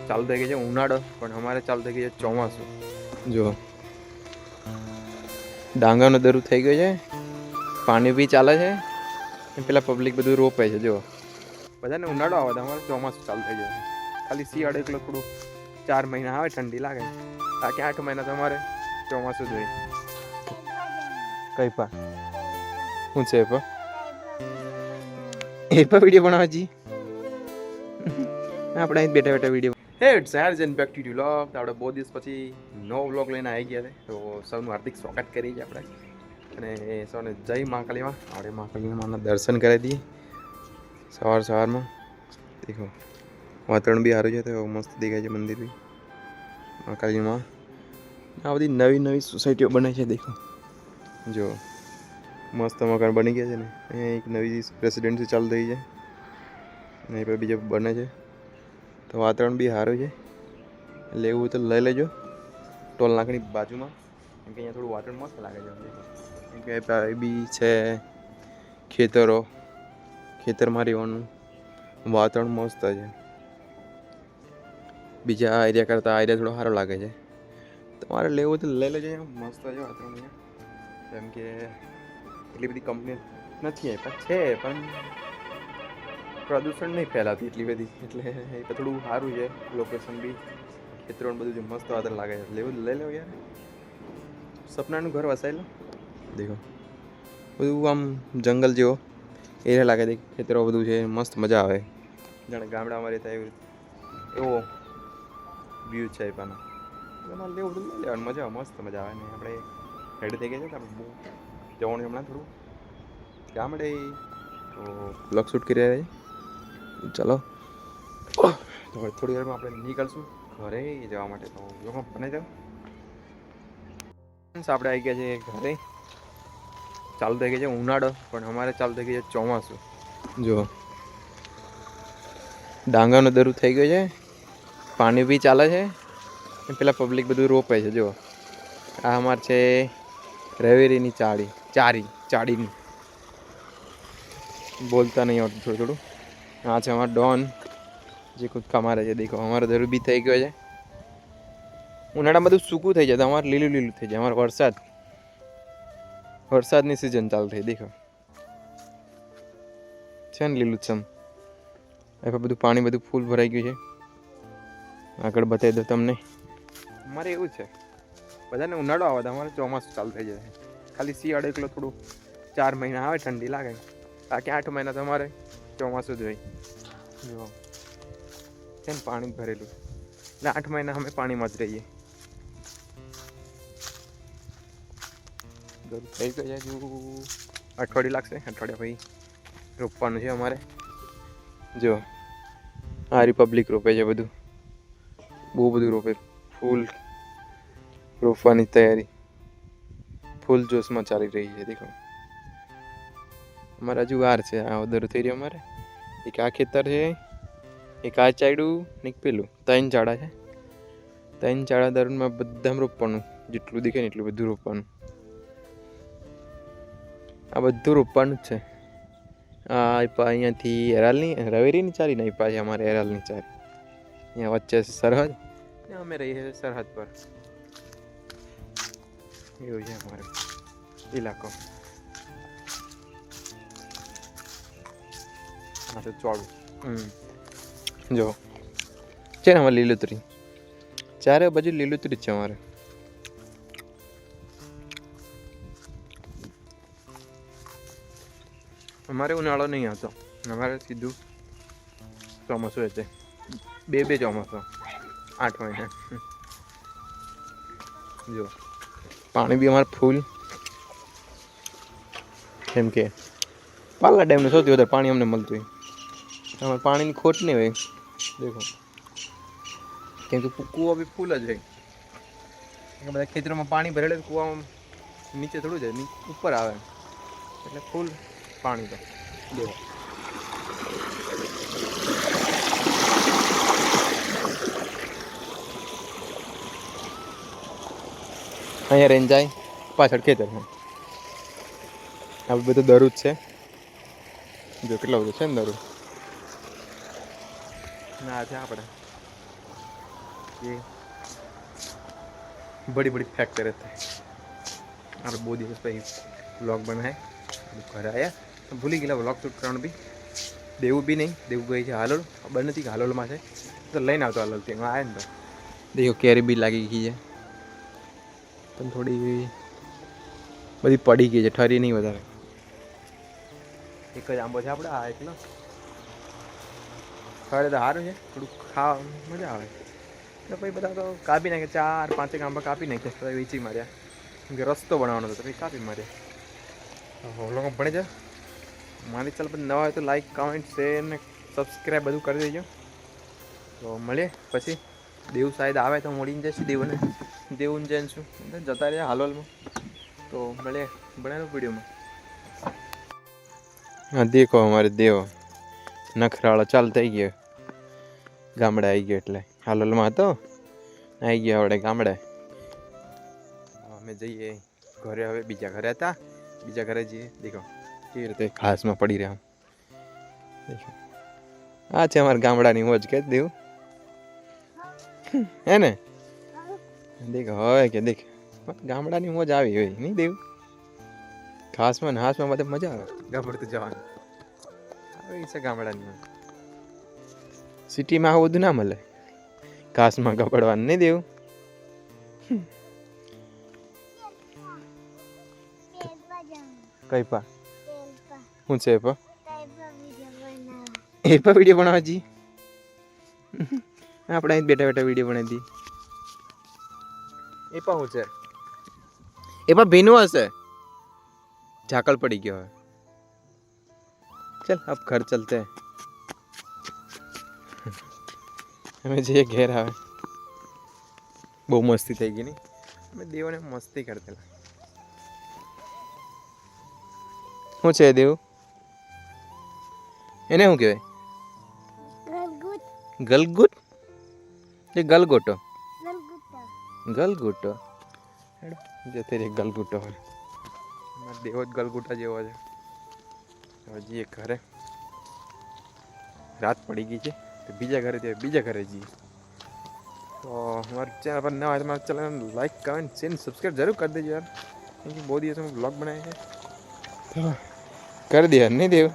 ચાલુ થઈ ગઈ છે ઉનાળો, પણ અમારે ચાલુ થઈ ગઈ છે ચોમાસું. જો ડાંગરનો દરું થઈ ગયો છે, પાણી બી ચાલે છે, પેલા પબ્લિક બધું રોપે છે. જો બધાને ઉનાળો આવે, અમારે ચોમાસું ચાલુ થઈ જાય. ખાલી શિયાળો એકલો થોડું 4 મહિના આવે ઠંડી લાગે, બાકી 8 મહિના તો અમારે ચોમાસું જ હોય. કઈ પા શું છે એ પણ વિડીયો બનાવે જી આપણે અહીં બેઠા બેઠા video. Hey it's here and back to vlog. આપણે બહુ દિવસ પછી નવો વ્લોગ લઈને આવી ગયા છે, તો સૌનું હાર્દિક સ્વાગત કરીએ છીએ આપણે. અને સૌને જય મહાકાલીમાં. આપણે મહાકાલીમાના દર્શન કરી દઈએ સવારમાં. દેખો વાતાવરણ બી સારું છે, તો મસ્ત દેખાય છે મંદિર બી. મહાકાલીમાં આ બધી નવી નવી સોસાયટીઓ બને છે. દેખો જો મસ્ત મકાન બની ગયા છે ને. અહીંયા એક નવી રેસિડેન્સી ચાલુ થઈ છે, અહીં પર બીજા બને છે. તો વાતાવરણ બી સારું છે, લેવું તો લઈ લેજો ટોલ નાકની બાજુમાં, કેમ કે અહીંયા થોડું વાતાવરણ મસ્ત લાગે છે. કેમ કે એ બી છે ખેતરમાં રહેવાનું વાતાવરણ મસ્ત છે. બીજા એરિયા કરતાં આ એરિયા થોડો સારો લાગે છે. તમારે લેવું તો લઈ લેજો. મસ્ત છે વાતાવરણ અહીંયા. કેમ કે એટલી બધી કંપની નથી પણ છે, પણ પ્રદૂષણ નહીં ફેલાતી એટલી બધી, એટલે એ થોડું સારું છે. લોકેશન બી ખેતરોને બધું જે મસ્ત વાતાવરણ લાગે છે. લેવું લઈ લો યાર, સપનાનું ઘર વસાઈ લો. દેખો બધું આમ જંગલ જેવો એરિયા લાગે છે, ખેતરો બધું છે, મસ્ત મજા આવે. જાણે ગામડામાં રહેતા એવો વ્યૂ છે. પણ તમારે લેવું તો લઈ લેવાનું, મજા આવે, મસ્ત મજા આવે. ને આપણે રેડી થઈ ગયા છે, આપણે બહુ જવાનું હમણાં થોડું ગામડે, તો બ્લોગ શૂટ કરી રહ્યા છીએ. ચલો તો થોડી વારમાં આપણે નીકળશું ઘરે જવા માટે. તો બ્લોગમાં બને જાઓ. આપણે આવી ગયા છે ઘરે. ચાલુ થઈ ગઈ છે ઉનાળો, પણ અમારે ચાલુ થઈ ગઈ છે ચોમાસું. જો ડાંગરનો દરું થઈ ગયો છે, પાણી બી ચાલે છે, પેલા પબ્લિક બધું રોપે છે. જો આ અમારે છે રવેરીની ચાળીની બોલતા નહીં આવતું થોડું. આ છે અમારો ડોન જે કૂદકા મારે છે. દેખો અમારો દરું બી થઈ ગયો છે. ઉનાળામાં બધું સૂકું થઈ જાય, અમારે લીલું લીલું થઈ જાય. અમારે વરસાદની સિઝન ચાલુ થઈ. દેખો છે ને લીલુંછમ. હવે બધું પાણી બધું ફૂલ ભરાઈ ગયું છે. આગળ બતાવી દો તમને. અમારે એવું છે, બધાને ઉનાળો આવે, અમારે ચોમાસું ચાલુ થઈ જાય. ખાલી શિયાળો એકલો થોડું 4 મહિના આવે ઠંડી લાગે, બાકી 8 મહિના તો અમારે ચોમાસું જ હોય. જો છે ને પાણી ભરેલું, એટલે 8 મહિના અમે પાણીમાં જ રહીએ. થઈ ગયું છે, હજુ અઠવાડિયું લાગશે. અઠવાડિયા પછી રોપવાનું છે અમારે. જો આ રિપબ્લિક રોપે છે, બધું બહુ બધું રોપે. ફૂલ રોપવાની તૈયારી ફૂલ જોશમાં ચાલી રહી છે. દેખો અમારે હજુ વાર છે. આ ઉધર થઈ રહ્યો અમારે. એક આ ખેતર છે, એક આ ચાયડું ને એક પેલું. 3 ચાળા છે. 3 ચાળા દરમાં બધામાં રોપવાનું, જેટલું દેખાય ને એટલું બધું રોપવાનું. આ બધું રોપવાનું જ છે. આ અહીંયાથી રવેરીની ચારી નહીં પાછી અમારે એરાલની ચારી. અહીંયા વચ્ચે સરહદ, અમે રહીએ છીએ સરહદ પર. એવું છે અમારો ઇલાકો. હા તો ચોડું જો છે ને અમારે લીલોતરી, ચારે બાજુ લીલોતરી જ છે અમારે. અમારે ઉનાળો નહીં આવતો, અમારે સીધું ચોમાસું છે. બે ચોમાસું 8 મહિના. જો પાણી બી અમારે ફૂલ, કેમ કે પાલા ડેમને સૌથી વધારે પાણી અમને મળતું હોય. અમારે પાણીની ખોટ નહીં હોય. દેખો કેમ કે કૂવો બી ફૂલ જ હોય. બધા ખેતરોમાં પાણી ભરેલું, કૂવામાં નીચે થોડું જાય, ઉપર આવે, એટલે ફૂલ પાણી. તો દેખો અહીંયા રેન જાય, પાછળ ખેતરમાં. આ બધું દરું જ છે. જો કેટલા બધું છે ને દરું. ના છે આપણે ये बड़ी बड़ी फैक्ट्री रहते हैं और बहुत दिवस पे व्लॉग बनाए घर आया तो भूली गया व्लॉग शूट करना भी देवू भी नहीं देवू गई है हालोल खबर नहीं हालोल में तो लઈને આવતો હાલોલ થી આયા ને देखो કેરી બી લાગી ગઈ છે પણ થોડી બધી પડી ગઈ છે ઠરી નહીં વધારે એક જ આંબો છે આપણે આ એકલો ખરે તો સારું છે થોડું ખાવા મજા આવે તો પછી બધા તો કાપી નાખે 4-5 આંબા કાપી નાખ્યા તો વેચી માર્યા કે રસ્તો બનાવવાનો હતો તો પછી કાપી માર્યા લોકો ભણે છે મારી ચાલ પણ નવા હોય તો લાઈક કમેન્ટ શેર ને સબસ્ક્રાઈબ બધું કરી દેજો તો મળીએ પછી દેવ શાયદ આવે તો મળીને જઈશું દેવને દેવને જઈશું જતા રહ્યા હાલોલમાં તો મળીએ બનાવ્યો વિડીયોમાં हाँ देखो हमारे देव नखराड़ा चाल થઈ ગયો ગામડે આવી ગયો એટલે હાલોલમાં હતો આવી ગયો આપણે ગામડે અમે જઈએ ઘરે હવે બીજા ઘરે હતા બીજા ઘરે જઈએ દેખો કેવી રીતે ઘાસમાં પડી રહ્યા દેખો આ છે અમારા ગામડાની મોજ કે દેવ હે ને દેખો હવે કે દેખ ગામડાની મોજ આવી હોય નહીં દેવ ઘાસમાં ને હાસમાં બધે મજા આવે ગામડે જવાનું આવી છે ગામડાની સિટીમાં આવું બધું ના મળે ઘાસમાં ગબડવાનું નહીં દેવું કઈ પા શું છે પા એ પા વિડીયો બનાવવા જી આપણે અહીં બેઠા બેઠા વિડીયો બનાવી દી એ પા શું છે એ પા ભીનું હશે झाकल पड़ी गया है चल अब घर चलते हैं हमें जे घेर आवे बहु मस्ती थी गई नहीं हमें देव ने मस्ती करते શું છે દેવ એને શું કહેવાય ગલગુટ એ ગલગોટો ગલગોટો હેડો જતે રે ગલગોટો હોય દેવો જ ગલગુટા જેવો છે હજી એક ઘરે રાત પડી ગઈ છે તો બીજા ઘરે જઈએ તો हमारे चैनल पर नया है तो हमारे channel like comment share subscribe जरूर कर दीजिए यार क्योंकि बहुत दिवस में ब्लॉग बनाए हैं तो कर दिया नहीं देव